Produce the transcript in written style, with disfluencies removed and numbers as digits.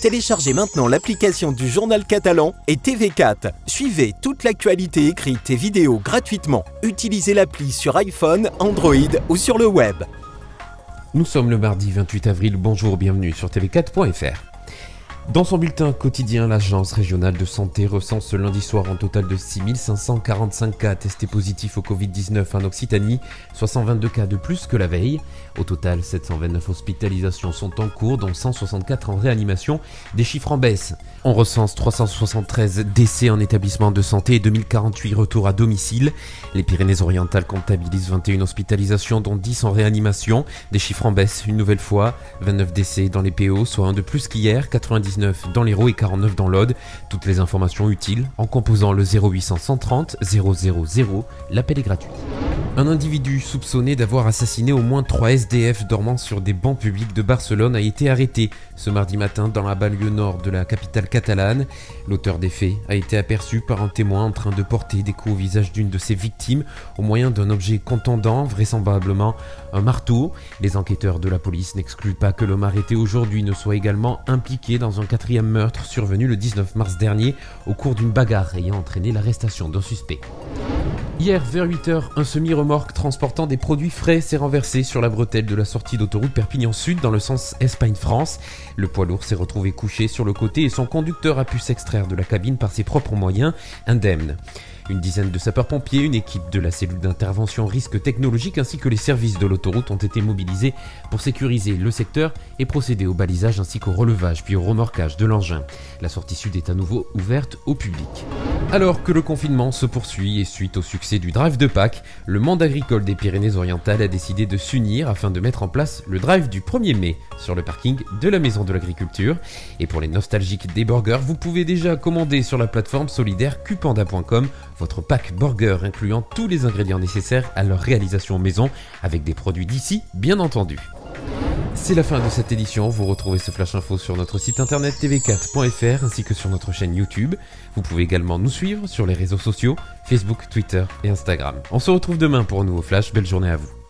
Téléchargez maintenant l'application du Journal Catalan et TV4. Suivez toute l'actualité écrite et vidéo gratuitement. Utilisez l'appli sur iPhone, Android ou sur le web. Nous sommes le mardi 28 avril, bonjour, bienvenue sur tv4.fr. Dans son bulletin quotidien, l'Agence régionale de santé recense ce lundi soir un total de 6545 cas testés positifs au Covid-19 en Occitanie, soit 122 cas de plus que la veille. Au total, 729 hospitalisations sont en cours, dont 164 en réanimation, des chiffres en baisse. On recense 373 décès en établissement de santé et 2048 retours à domicile. Les Pyrénées-Orientales comptabilisent 21 hospitalisations, dont 10 en réanimation, des chiffres en baisse une nouvelle fois, 29 décès dans les PO, soit un de plus qu'hier, 99 dans l'Hérault et 49 dans l'Aude. Toutes les informations utiles en composant le 0800 130 000. L'appel est gratuit. Un individu soupçonné d'avoir assassiné au moins 3 SDF dormant sur des bancs publics de Barcelone a été arrêté ce mardi matin dans la banlieue nord de la capitale catalane. L'auteur des faits a été aperçu par un témoin en train de porter des coups au visage d'une de ses victimes au moyen d'un objet contondant, vraisemblablement un marteau. Les enquêteurs de la police n'excluent pas que l'homme arrêté aujourd'hui ne soit également impliqué dans un 4e meurtre survenu le 19 mars dernier au cours d'une bagarre ayant entraîné l'arrestation d'un suspect. Hier, vers 8h, un semi-remorque transportant des produits frais s'est renversé sur la bretelle de la sortie d'autoroute Perpignan Sud dans le sens Espagne-France. Le poids lourd s'est retrouvé couché sur le côté et son conducteur a pu s'extraire de la cabine par ses propres moyens, indemne. Une dizaine de sapeurs-pompiers, une équipe de la cellule d'intervention risque technologique ainsi que les services de l'autoroute ont été mobilisés pour sécuriser le secteur et procéder au balisage ainsi qu'au relevage puis au remorquage de l'engin. La sortie sud est à nouveau ouverte au public. Alors que le confinement se poursuit et suite au succès du Drive de Pâques, le monde agricole des Pyrénées-Orientales a décidé de s'unir afin de mettre en place le Drive du 1er mai sur le parking de la Maison de l'Agriculture. Et pour les nostalgiques des burgers, vous pouvez déjà commander sur la plateforme solidaire cupanda.com votre pack burger incluant tous les ingrédients nécessaires à leur réalisation maison avec des produits d'ici, bien entendu. C'est la fin de cette édition, vous retrouvez ce flash info sur notre site internet tv4.fr ainsi que sur notre chaîne YouTube. Vous pouvez également nous suivre sur les réseaux sociaux, Facebook, Twitter et Instagram. On se retrouve demain pour un nouveau flash, belle journée à vous.